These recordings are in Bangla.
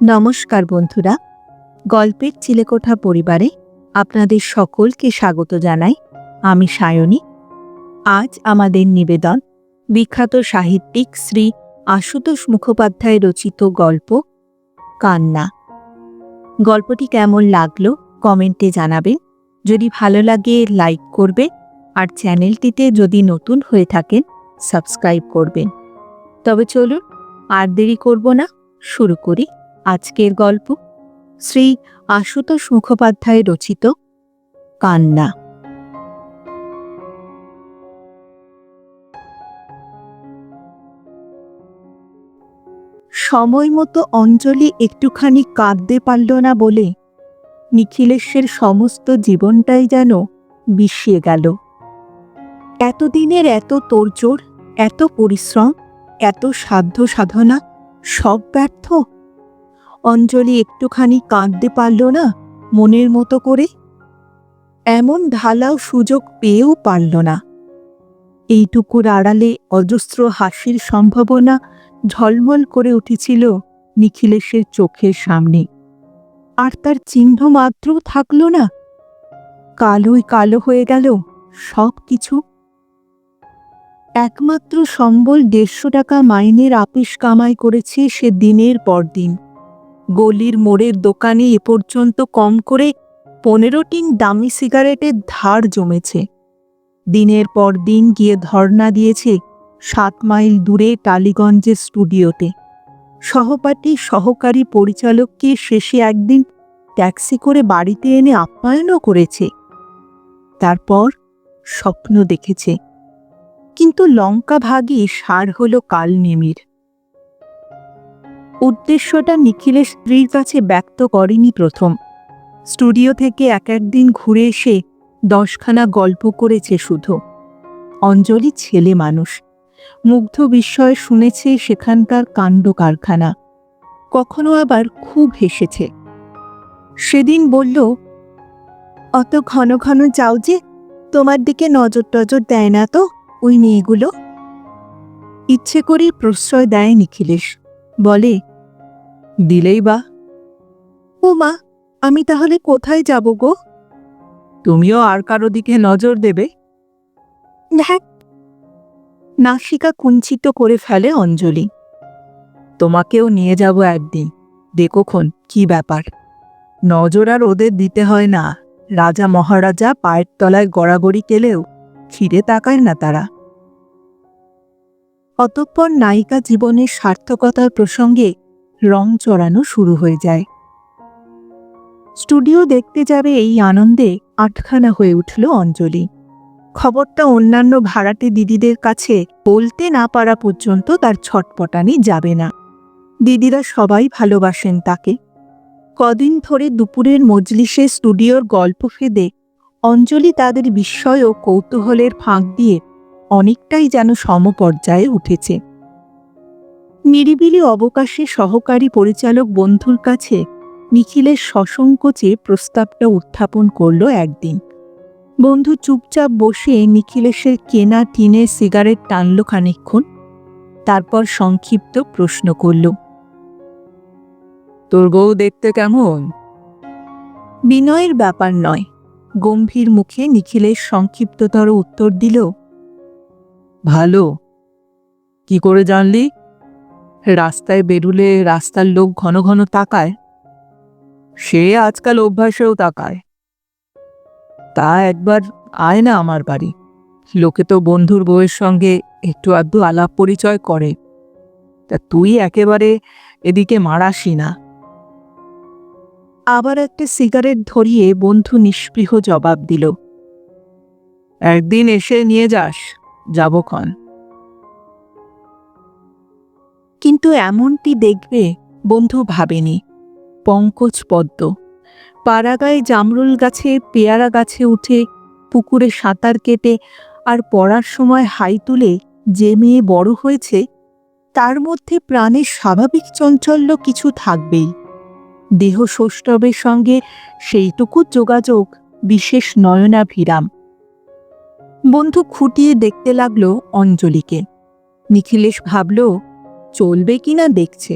নমস্কার বন্ধুরা, গল্পের চিলেকোঠা পরিবারে আপনাদের সকলকে স্বাগত জানাই। আমি সায়নী। আজ আমাদের নিবেদন বিখ্যাত সাহিত্যিক শ্রী আশুতোষ মুখোপাধ্যায় রচিত গল্প কান্না। গল্পটি কেমন লাগলো কমেন্টে জানাবেন। যদি ভালো লাগে লাইক করবেন, আর চ্যানেলটিতে যদি নতুন হয়ে থাকেন সাবস্ক্রাইব করবেন। তবে চলুন আর দেরি করব না, শুরু করি আজকের গল্প শ্রী আশুতোষ মুখোপাধ্যায় রচিত কান্না। সময় মতো অঞ্জলি একটুখানি কাঁদতে পারল না বলে নিখিলেশের সমস্ত জীবনটাই যেন বিষিয়ে গেল। এতদিনের এত তোড়জোড়, এত পরিশ্রম, এত সাধ্য সাধনা সব ব্যর্থ। অঞ্জলি একটুখানি কাঁদতে পারল না মনের মতো করে, এমন ঢালাও সুযোগ পেয়েও পারল না। এইটুকুর আড়ালে অজস্র হাসির সম্ভাবনা ঝলমল করে উঠেছিল নিখিলেশের চোখের সামনে, আর তার চিহ্ন মাত্রও থাকল না। কালোই কালো হয়ে গেল সব কিছু। একমাত্র সম্বল 150 টাকা মাইনের আপিস কামাই করেছে সে দিনের পর দিন। গলির মোড়ের দোকানে এ পর্যন্ত কম করে 15 টিন দামি সিগারেটের ধার জমেছে। দিনের পর দিন গিয়ে ধর্ণা দিয়েছে 7 মাইল দূরে টালিগঞ্জের স্টুডিওতে। সহকারী পরিচালককে শেষে একদিন ট্যাক্সি করে বাড়িতে এনে আপ্যায়নও করেছে। তারপর স্বপ্ন দেখেছে, কিন্তু লঙ্কা ভাগই সার হল কাল নেমির। উদ্দেশ্যটা নিখিলেশ স্ত্রীর কাছে ব্যক্ত করেনি প্রথম। স্টুডিও থেকে একদিন ঘুরে এসে 10খানা গল্প করেছে শুধু। অঞ্জলি ছেলে মানুষ, মুগ্ধ বিস্ময়ে শুনেছে সেখানকার কাণ্ড কারখানা, কখনো আবার খুব হেসেছে। সেদিন বলল, অত ঘন ঘন যাও যে, তোমার দিকে নজর টজর দেয় না তো ওই মেয়েগুলো? ইচ্ছে করেই প্রশ্রয় দেয় নিখিলেশ, বলে, দিলেই বা। ও মা, আমি তাহলে কোথায় যাব গো? তুমিও আর কারো দিকে নজর দেবে? নাসিকা কুঞ্চিত করে ফেলে অঞ্জলি। তোমাকেও নিয়ে যাব একদিন, দেখোখন কি ব্যাপার। নজর আর ওদের দিতে হয় না, রাজা মহারাজা পায়ের তলায় গড়াগড়ি কেলেও ফিরে তাকায় না তারা। অতঃপর নায়িকা জীবনের সার্থকতার প্রসঙ্গে রং চড়ানো শুরু হয়ে যায়। স্টুডিও দেখতে যাবে এই আনন্দে 8খানা হয়ে উঠল অঞ্জলি। খবরটা অন্যান্য ভাড়াটে দিদিদের কাছে বলতে না পারা পর্যন্ত তার ছটপটানি যাবে না। দিদিরা সবাই ভালোবাসেন তাকে। কদিন ধরে দুপুরের মজলিসে স্টুডিওর গল্প ফেদে অঞ্জলি তাদের বিস্ময় ও কৌতূহলের ফাঁক দিয়ে অনেকটাই যেন সমপর্যায়ে উঠেছে। নিরিবিলি অবকাশে সহকারী পরিচালক বন্ধুর কাছে নিখিলের সসংকোচে প্রস্তাবটা উত্থাপন করল একদিন। বন্ধু চুপচাপ বসে নিখিলেশের কেনা টিনের সিগারেট টানল খানিকক্ষণ, তারপর সংক্ষিপ্ত প্রশ্ন করল, তোর বউ দেখতে কেমন? বিনয়ের ব্যাপার নয়, গম্ভীর মুখে নিখিলেশ সংক্ষিপ্ততর উত্তর দিল, ভালো। কি করে জানলি? রাস্তায় বেরুলে রাস্তার লোক ঘন ঘন তাকায়। সে আজকাল অভ্যাসেও তাকায়। তা একবার আয় না আমার বাড়ি, লোকে তো বন্ধুর বউয়ের সঙ্গে একটু আধটু আলাপ পরিচয় করে। তা তুই একেবারে এদিকে মারাসি না। আবার একটা সিগারেট ধরিয়ে বন্ধু নিষ্পৃহ জবাব দিল, একদিন এসে নিয়ে যাস, যাবক্ষণ। কিন্তু এমনটি দেখবে বন্ধু ভাবেনি। পঙ্কজ পদ্ম পাড়াগায় জামরুল গাছে পেয়ারা গাছে উঠে পুকুরে সাঁতার কেটে আর পড়ার সময় হাই তুলে যে মেয়ে বড় হয়েছে, তার মধ্যে প্রাণের স্বাভাবিক চঞ্চল্য কিছু থাকবেই। দেহ সৌষ্ঠবের সঙ্গে সেইটুকু যোগাযোগ বিশেষ নয়নাভিরাম। বন্ধু খুঁটিয়ে দেখতে লাগলো অঞ্জলিকে। নিখিলেশ ভাবল, চলবে কিনা দেখছে।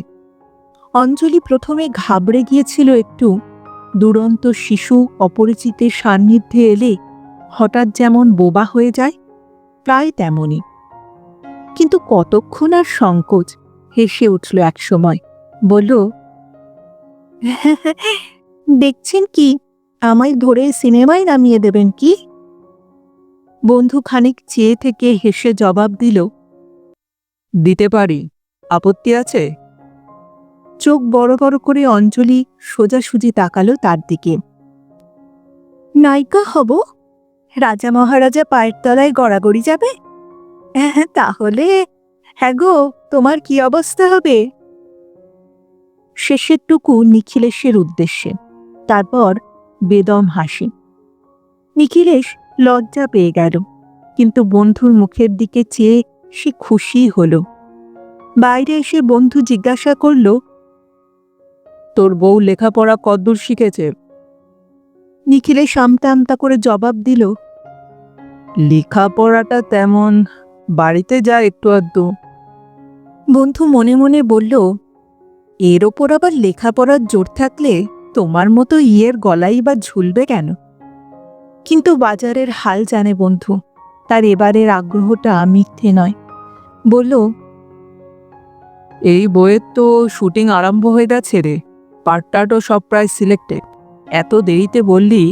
অঞ্জলি প্রথমে ঘাবড়ে গিয়েছিল একটু। দুরন্ত শিশু অপরিচিতের সান্নিধ্যে এলে হঠাৎ যেমন বোবা হয়ে যায়, প্রায় তেমনই। কিন্তু কতক্ষণ আর সংকোচ, হেসে উঠল একসময়, বলল, দেখছেন কি, আমায় ধরে সিনেমায় নামিয়ে দেবেন কি? বন্ধু খানিক চেয়ে থেকে হেসে জবাব দিল, দিতে পারি, আপত্তি আছে? চোখ বড় বড় করে অঞ্জলি সোজাসুজি তাকালো তার দিকে। নায়িকা হব? রাজা মহারাজা পায়ের তলায় গড়াগড়ি যাবে? হ্যাঁ, তাহলে হ্যাঁ গো, তোমার কি অবস্থা হবে? শেষেরটুকু নিখিলেশের উদ্দেশ্যে, তারপর বেদম হাসি। নিখিলেশ লজ্জা পেয়ে গেল, কিন্তু বন্ধুর মুখের দিকে চেয়ে সে খুশি হল। বাইরে এসে বন্ধু জিজ্ঞাসা করল, তোর বউ লেখাপড়া কদ্দূর শিখেছে? নিখিলেশ আমতা আমতা করে জবাব দিল, লেখাপড়াটা তেমন, বাড়িতে যা একটু আধটু। বন্ধু মনে মনে বলল, এর ওপর আবার লেখাপড়ার জোর থাকলে তোমার মতো ইয়ের গলাই বা ঝুলবে কেন? কিন্তু বাজারের হাল জানে বন্ধু, তার এবারের আগ্রহটা মিথ্যে নয়। বলল, এই বইয়ের তো শুটিং আরম্ভ হয়ে গেছে রে, পার্টটাও সব প্রায় সিলেক্টেড, এত দেরিতে বললি?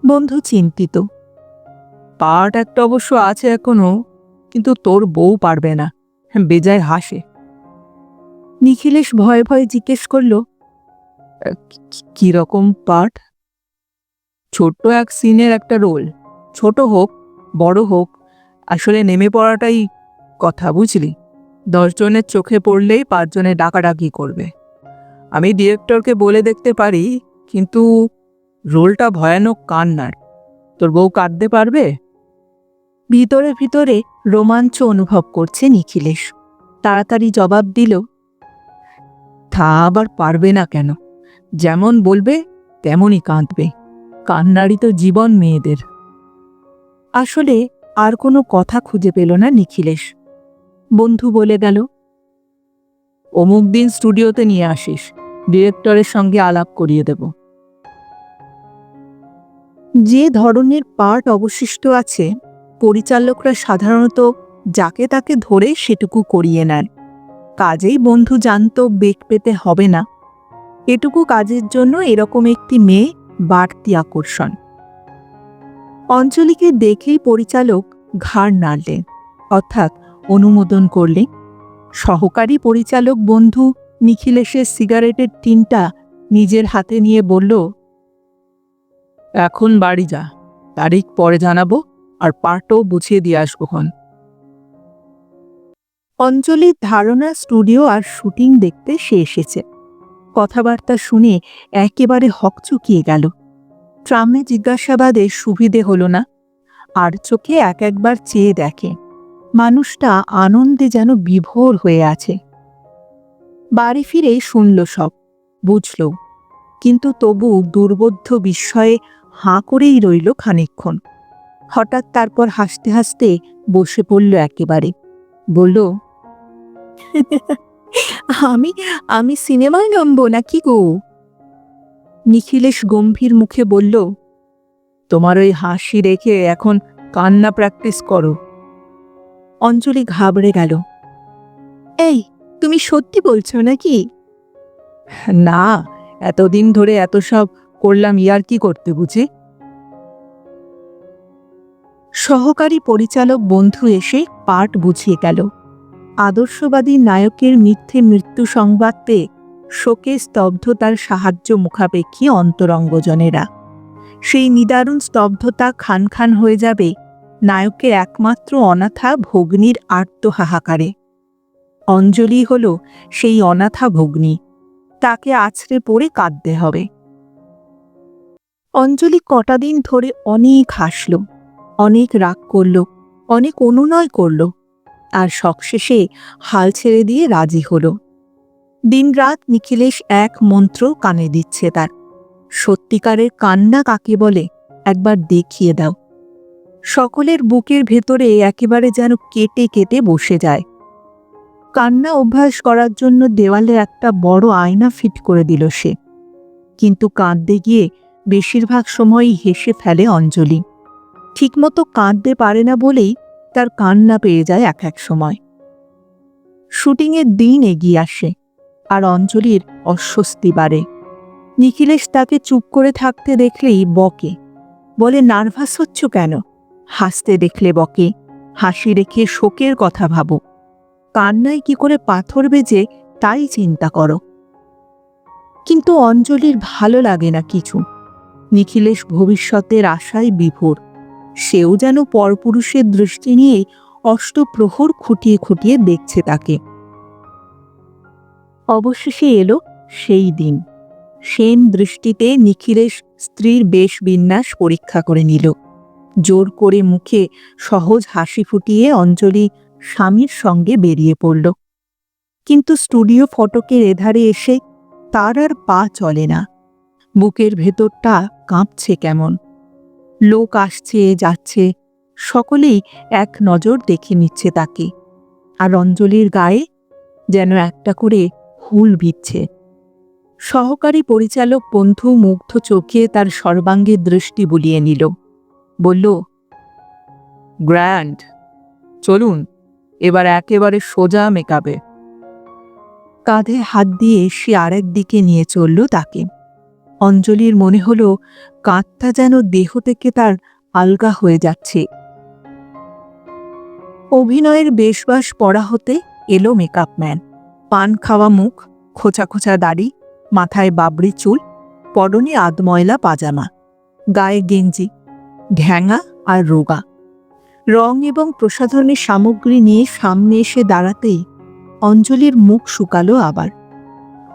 বন্ধু চিন্তিত। পার্ট একটা অবশ্য আছে এখনো, কিন্তু তোর বউ পারবে না, বেজায় হাসে। নিখিলেশ ভয়ে ভয়ে জিজ্ঞেস করল, কিরকম পার্ট? ছোট্ট এক সিনের একটা রোল, ছোট হোক বড় হোক, আসলে নেমে পড়াটাই কথা, বুঝলি? 10 জনের চোখে পড়লেই 5 জনে ডাকাডাকি করবে। আমি ডিরেক্টরকে বলে দেখতে পারি, কিন্তু রোলটা ভয়ানক কান্নার, তোর বউ কাঁদতে পারবে? ভিতরে ভিতরে রোমাঞ্চ অনুভব করছে নিখিলেশ। তাড়াতাড়ি জবাব দিল, তা আবার পারবে না কেন? যেমন বলবে তেমনই কাঁদবে, কান্নারই তো জীবন মেয়েদের। আসলে আর কোনো কথা খুঁজে পেল না নিখিলেশ। বন্ধু বলে গেল, অমুক দিন স্টুডিওতে নিয়ে আসিস, ডিরেক্টরের সঙ্গে আলাপ করিয়ে দেব। যে ধরনের পার্ট অবশিষ্ট আছে, পরিচালকরা সাধারণত যাকে তাকে ধরে সেটুকু করিয়ে নেন। কাজেই বন্ধু জানত বেগ পেতে হবে না। এটুকু কাজের জন্য এরকম একটি মেয়ে বাড়তি আকর্ষণ। অঞ্জলিকে দেখেই পরিচালক ঘাড় নাড়লেন, অর্থাৎ অনুমোদন করলেন। সহকারী পরিচালক বন্ধু নিখিলেশের সিগারেটের টিনটা নিজের হাতে নিয়ে বলল, এখন বাড়ি যা, তারিখ পরে জানাবো, আর পার্টও বুঝিয়ে দিয়ে আসবোক্ষণ। অঞ্জলির ধারণা স্টুডিও আর শুটিং দেখতে সে এসেছে। কথাবার্তা শুনে একেবারে হকচকিয়ে গেল। ট্রামে জিজ্ঞাসাবাদে সুবিধে হল না, আর চোখে এক একবার চেয়ে দেখে। মানুষটা আনন্দে যেন বিভোর হয়ে আছে। বাড়ি ফিরে শুনল সব, বুঝল, কিন্তু তবু দুর্বোধ্য বিস্ময়ে হাঁ করেই রইল খানিকক্ষণ। হঠাৎ তারপর হাসতে হাসতে বসে পড়ল একেবারে। বলল, আমি আমি সিনেমায় নামবো নাকি গো? নিখিলেশ গম্ভীর মুখে বলল, তোমার ওই হাসি রেখে এখন কান্না প্র্যাকটিস করো। অঞ্জলি ঘাবড়ে গেল। এই, তুমি সত্যি বলছো নাকি? না, এতদিন ধরে এত সব করলাম ইয়ার কি করতে বুঝি। সহকারী পরিচালক বন্ধু এসে পার্ট বুঝিয়ে গেল। আদর্শবাদী নায়কের মিথ্যে মৃত্যু সংবাদ পেয়ে শোকে স্তব্ধতার সাহায্য মুখাপেক্ষী অন্তরঙ্গজনেরা। সেই নিদারুণ স্তব্ধতা খান খান হয়ে যাবে নায়কের একমাত্র অনাথা ভগ্নীর আর্ত হাহাকারে। অঞ্জলি হল সেই অনাথা ভগ্নী, তাকে আছড়ে পড়ে কাঁদতে হবে। অঞ্জলি কটা দিন ধরে অনেক হাসল, অনেক রাগ করল, অনেক অনুনয় করল, আর সবশেষে হাল ছেড়ে দিয়ে রাজি হল। দিনরাত নিখিলেশ এক মন্ত্র কানে দিচ্ছে তার, সত্যিকারের কান্না কাকে বলে একবার দেখিয়ে দাও। সকলের বুকের ভেতরে একেবারে যেন কেটে কেটে বসে যায়। কান্না অভ্যাস করার জন্য দেওয়ালে একটা বড় আয়না ফিট করে দিল সে। কিন্তু কাঁদতে গিয়ে বেশিরভাগ সময়ই হেসে ফেলে অঞ্জলি। ঠিকমতো কাঁদতে পারে না বলেই তার কান্না পেয়ে যায় এক এক সময়। শুটিংয়ের দিন এগিয়ে আসে আর অঞ্জলির অস্বস্তি বাড়ে। নিখিলেশ তাকে চুপ করে থাকতে দেখলেই বকে, বলে নার্ভাস হচ্ছ কেন? হাসতে দেখলে বকে, হাসি রেখে শোকের কথা ভাবো, কান্নায় কি করে পাথর বেজে তাই চিন্তা করো। কিন্তু অঞ্জলির ভালো লাগে না কিছু। নিখিলেশ ভবিষ্যতের আশায় বিভোর। সেও যেন পরপুরুষের দৃষ্টি নিয়ে অষ্টপ্রহর খুঁটিয়ে খুঁটিয়ে দেখছে তাকে। অবশেষে এলো সেই দিন। সেন দৃষ্টিতে নিখিলেশ স্ত্রীর বেশ বিন্যাস পরীক্ষা করে নিল। জোর করে মুখে সহজ হাসি ফুটিয়ে অঞ্জলি স্বামীর সঙ্গে বেরিয়ে পড়ল। কিন্তু স্টুডিও ফটকের এধারে এসে তার আর পা চলে না। বুকের ভেতরটা কাঁপছে কেমন। লোক আসছে যাচ্ছে, সকলেই এক নজর দেখে নিচ্ছে তাকে। আর অঞ্জলির গায়ে যেন একটা করে হুল বিচ্ছে। সহকারী পরিচালক বন্ধু মুগ্ধ চোখে তার সর্বাঙ্গে দৃষ্টি বুলিয়ে নিল। বলল, গ্র্যান্ড, চলুন এবার একেবারে সোজা মেকআপে। কাঁধে হাত দিয়ে সে আরেক দিকে নিয়ে চলল তাকে। অঞ্জলির মনে হলো কাঁধটা যেন দেহ থেকে তার আলগা হয়ে যাচ্ছে। অভিনয়ের বেশবাস পড়া হতে এলো মেকআপম্যান। পান খাওয়া মুখ, খোঁচা খোঁচা দাড়ি, মাথায় বাবরি চুল, পরনে আধময়লা পাজামা, গায়ে গেঞ্জি, ঢ্যাঙা আর রোগা। রং এবং প্রসাধনের সামগ্রী নিয়ে সামনে এসে দাঁড়াতেই অঞ্জলির মুখ শুকালো আবার।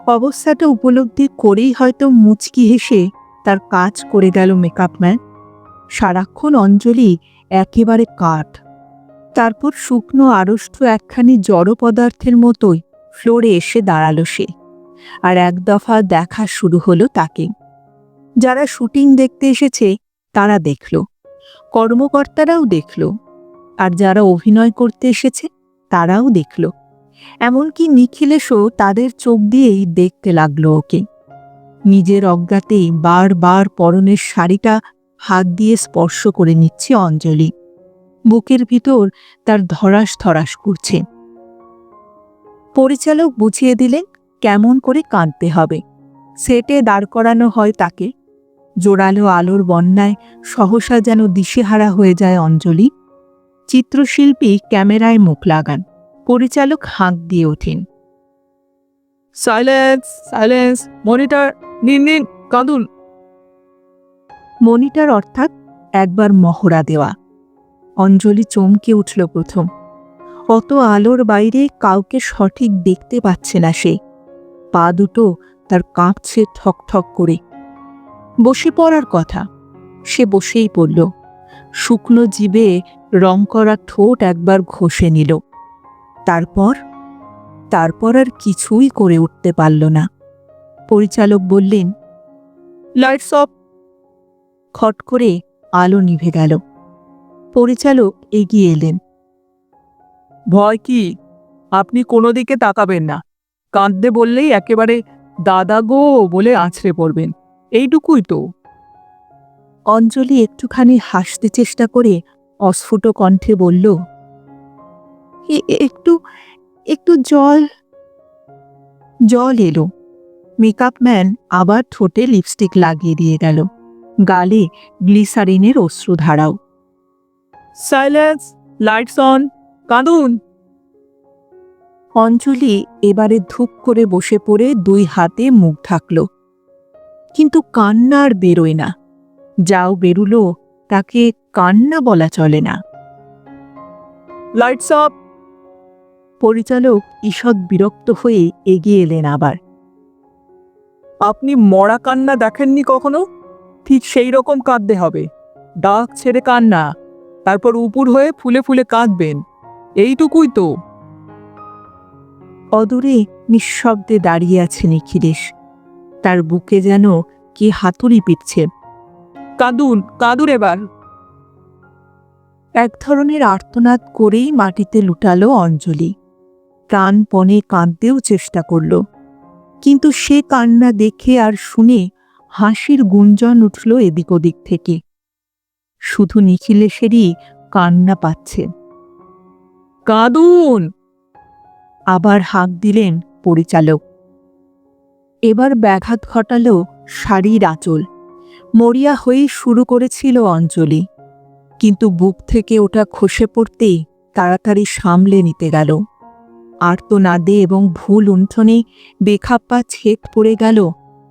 অবস্থাটা উপলব্ধি করেই হয়তো মুচকি হেসে তার কাজ করে গেল মেকআপম্যান। সারাক্ষণ অঞ্জলি একেবারে কাঠ। তারপর শুকনো আড়ষ্ট একখানি জড় পদার্থের মতোই ফ্লোরে এসে দাঁড়ালো সে। আর এক দফা দেখা শুরু হলো তাকে। যারা শুটিং দেখতে এসেছে তারা দেখল, কর্মকর্তারাও দেখল, আর যারা অভিনয় করতে এসেছে তারাও দেখল। এমনকি নিখিলেশও তাদের চোখ দিয়েই দেখতে লাগলো ওকে। নিজের অজ্ঞাতেই বারবার পরনের শাড়িটা হাত দিয়ে স্পর্শ করে নিচ্ছে অঞ্জলি। বুকের ভিতর তার ধরাস ধরাস করছে। পরিচালক বুঝিয়ে দিলেন কেমন করে কাঁদতে হবে। সেটে দাঁড় করানো হয় তাকে। জোরালো আলোর বন্যায় সহসা যেন দিশেহারা হয়ে যায় অঞ্জলি। চিত্রশিল্পী ক্যামেরায় মুখ লাগান। পরিচালক হাঁক দিয়ে ওঠেন, সাইলেন্স, সাইলেন্স, মনিটর নিন নিন, কাঁদুন। মনিটর অর্থাৎ একবার মহড়া দেওয়া। অঞ্জলি চমকে উঠল প্রথম। অত আলোর বাইরে কাউকে সঠিক দেখতে পাচ্ছে না সে। পা দুটো তার কাঁপছে ঠক ঠক করে। বসে পড়ার কথা, সে বসেই পড়ল। শুকনো জিভে রং করা ঠোঁট একবার ঘষে নিল। তারপর আর কিছুই করে উঠতে পারল না। পরিচালক বললেন, লাইটস অফ। খট করে আলো নিভে গেল। পরিচালক এগিয়ে এলেন। ভয় কি? আপনি কোনো দিকে তাকাবেন না। কাঁদতে বললেই একেবারে দাদা গো বলে আছড়ে পড়বেন, এইটুকুই তো। অঞ্জলি একটুখানি হাসতে চেষ্টা করে অস্ফুট কণ্ঠে বলল, একটু একটু জল। জল এলো। মেকআপম্যান আবার ঠোঁটে লিপস্টিক লাগিয়ে দিয়ে গেল। গালে গ্লিসারিনের অশ্রুধারাও। সাইলেন্স, লাইটস অন, কাঁদুন। অঞ্জলি এবারে ধূপ করে বসে পড়ে দুই হাতে মুখ ঢাকল। কিন্তু কান্না আর বেরোয় না। যাও বেরুলো তাকে কান্না বলা চলে না। Lights off. পরিচালক ঈষৎ বিরক্ত হয়ে এগিয়ে এলেন আবার। আপনি মরা কান্না দেখেননি কখনো? ঠিক সেই রকম কাঁদতে হবে। ডাক ছেড়ে কান্না, তারপর উপুর হয়ে ফুলে ফুলে কাঁদবেন, এইটুকুই তো। অদূরে নিঃশব্দে দাঁড়িয়ে আছে নিখিলেশ। তার বুকে যেন কে হাতুড়ি পিটছে। কাঁদুন, কাঁদুন এবার। এক ধরনের আর্তনাদ করেই মাটিতে লুটালো অঞ্জলি। প্রাণপণে কাঁদতেও চেষ্টা করল, কিন্তু সে কান্না দেখে আর শুনে হাসির গুঞ্জন উঠল এদিক ওদিক থেকে। শুধু নিখিলেশেরই কান্না পাচ্ছে। কাঁদুন! আবার হাঁক দিলেন পরিচালক। এবার ব্যাঘাত ঘটাল শাড়ির আঁচল। মরিয়া হয়েই শুরু করেছিল অঞ্জলি, কিন্তু বুক থেকে ওটা খসে পড়তেই তাড়াতাড়ি সামলে নিতে গেল। আর্তনাদে এবং ভুল উন্ঠনে বেখাপ্পা ছেদ পড়ে গেল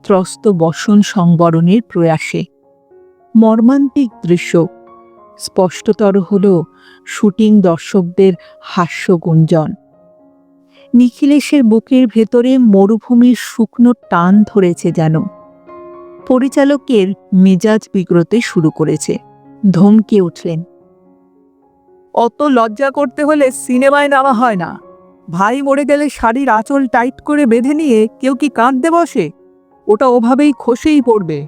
ত্রস্ত বসন সংবরণের প্রয়াসে। মর্মান্তিক দৃশ্য। স্পষ্টতর হল শুটিং দর্শকদের হাস্যগুঞ্জন। নিখিলেশের বুকের ভেতরে মরুভূমির শুকনো টান ধরেছে যেন। পরিচালকের মেজাজ বিগড়তে শুরু করেছে। ধমকে উঠলেন, অত লজ্জা করতে হলে সিনেমায় নামা হয় না। ভাই মরে গেলে শাড়ির আঁচল টাইট করে বেঁধে নিয়ে কেউ কি কাঁদতে বসে? ওটা ওভাবেই খসেই পড়বে।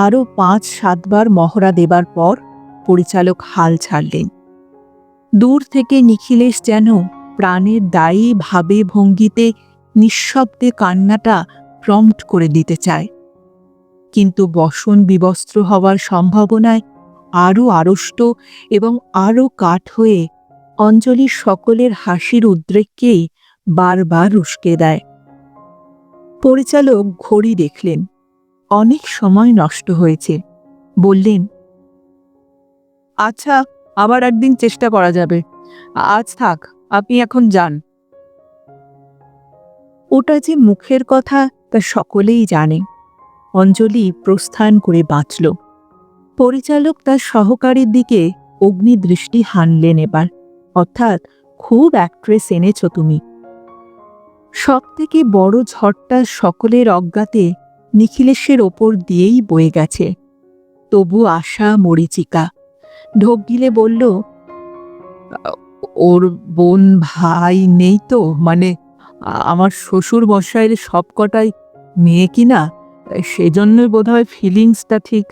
আরও ৫-৭ বার মহড়া দেবার পর পরিচালক হাল ছাড়লেন। দূর থেকে নিখিলেশ যেন প্রাণের দায়ী ভাবে ভঙ্গিতে নিঃশব্দে কান্নাটা প্রম্পট করে দিতে চায়, কিন্তু বসন বিবস্ত্র হওয়ার সম্ভাবনায় আরও আড়ষ্ট এবং আরও কাঠ হয়ে অঞ্জলির সকলের হাসির উদ্রেককেই বারবার উস্কে দেয়। পরিচালক ঘড়ি দেখলেন, অনেক সময় নষ্ট হয়েছে। বললেন, আচ্ছা, আবার একদিন চেষ্টা করা যাবে। আজ থাক, আপনি এখন যান। ওটা যে মুখের কথা তা সকলেই জানে। অঞ্জলি প্রস্থান করে বাঁচল। পরিচালক তার সহকারীর দিকে অগ্নিদৃষ্টি হানলেন এবার, অর্থাৎ খুব অ্যাক্ট্রেস এনেছ তুমি। সব থেকে বড় ঝড়টা সকলের অজ্ঞাতে নিখিলেশের ওপর দিয়েই বয়ে গেছে। তবু আশা মরীচিকা। ঢোক গিলে বলল, ওর বোন ভাই নেই তো? মানে আমার শ্বশুর মশাইয়ের সবকটাই মেয়ে কিনা, সেজন্যই বোধহয় ফিলিংসটা ঠিক।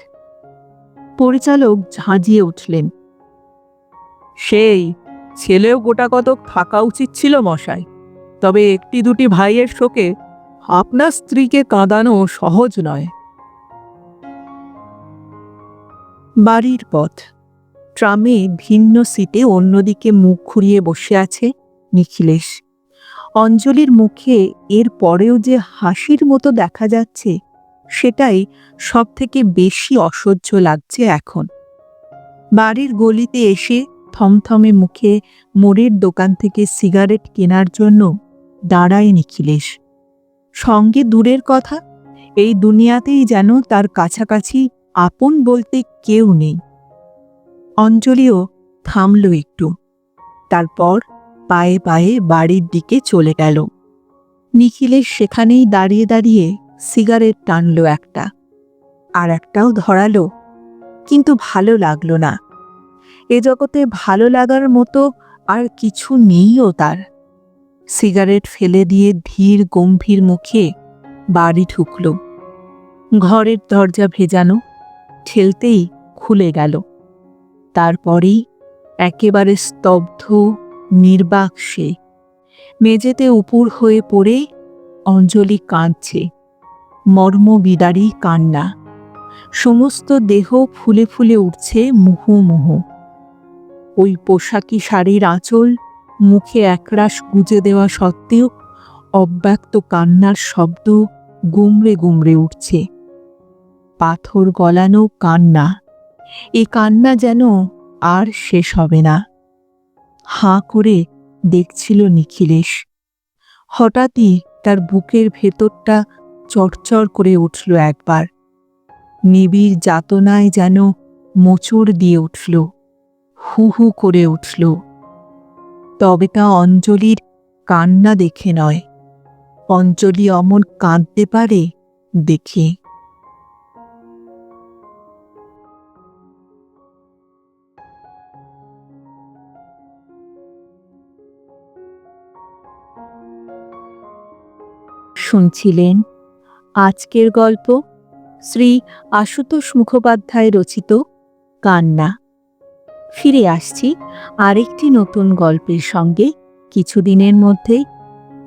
পরিচালক ঝাঁঝিয়ে উঠলেন, সেই ছেলেও গোটা কতক থাকা উচিত ছিল মশাই। তবে একটি দুটি ভাইয়ের শোকে আপনার স্ত্রীকে কাঁদানো সহজ নয়। বাড়ির পথ। ট্রামে ভিন্ন সিটে অন্যদিকে মুখ ঘুরিয়ে বসে আছে নিখিলেশ। অঞ্জলির মুখে এর পরেও যে হাসির মতো দেখা যাচ্ছে, সেটাই সব থেকে বেশি অসহ্য লাগছে এখন। বাড়ির গলিতে এসে থমথমে মুখে মোড়ের দোকান থেকে সিগারেট কেনার জন্য দাঁড়ায় নিখিলেশ। সঙ্গে দূরের কথা, এই দুনিয়াতেই যেন তার কাছাকাছি আপন বলতে কেউ নেই। অঞ্জলিও থামল একটু, তারপর পায়ে পায়ে বাড়ির দিকে চলে গেল। নিখিলেশ সেখানেই দাঁড়িয়ে দাঁড়িয়ে সিগারেট টানল একটা, আর একটাও ধরালো, কিন্তু ভালো লাগলো না। এ জগতে ভালো লাগার মতো আর কিছু নেইও তার। সিগারেট ফেলে দিয়ে ধীর গম্ভীর মুখে বাড়ি ঢুকল। ঘরের দরজা ভেজানো, ঠেলতেই খুলে গেল। তারপরেই একেবারে স্তব্ধ নির্বাক সে। মেঝেতে উপুর হয়ে পড়ে অঞ্জলি কাঁদছে, মর্মবিদারী কান্না। সমস্ত দেহ ফুলে ফুলে উঠছে মুহুর্মুহু। ওই পোশাকি শাড়ির আঁচল মুখে একরাশ গুজে দেওয়া সত্ত্বেও অব্যক্ত কান্নার শব্দ গুমড়ে গুমড়ে উঠছে। পাথর গলানো কান্না। এ কান্না যেন আর শেষ হবে না। হাঁ করে দেখছিল নিখিলেশ। হঠাৎই তার বুকের ভেতরটা চড়চড় করে উঠল একবার। নিবিড় যাতনায় যেন মোচড় দিয়ে উঠল, হু হু করে উঠল। তবে তা অঞ্জলির কান্না দেখে নয়, অঞ্জলি অমন কাঁদতে পারে দেখে। শুনছিলেন আজকের গল্প শ্রী আশুতোষ মুখোপাধ্যায় রচিত কান্না। ফিরে আসছি আরেকটি নতুন গল্পের সঙ্গে কিছুদিনের মধ্যেই।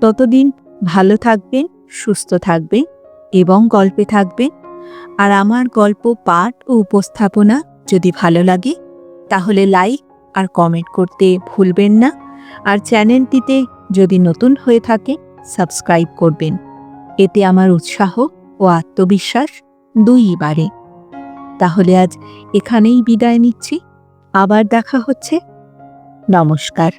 ততদিন ভালো থাকবেন, সুস্থ থাকবেন এবং গল্পে থাকবেন। আর আমার গল্প পাঠ ও উপস্থাপনা যদি ভালো লাগে তাহলে লাইক আর কমেন্ট করতে ভুলবেন না। আর চ্যানেলটিতে যদি নতুন হয়ে থাকে সাবস্ক্রাইব করবেন। এতে আমার উৎসাহ ও আত্মবিশ্বাস দুইই বাড়ে। তাহলে আজ এখানেই বিদায় নিচ্ছি। আবার দেখা হচ্ছে। নমস্কার।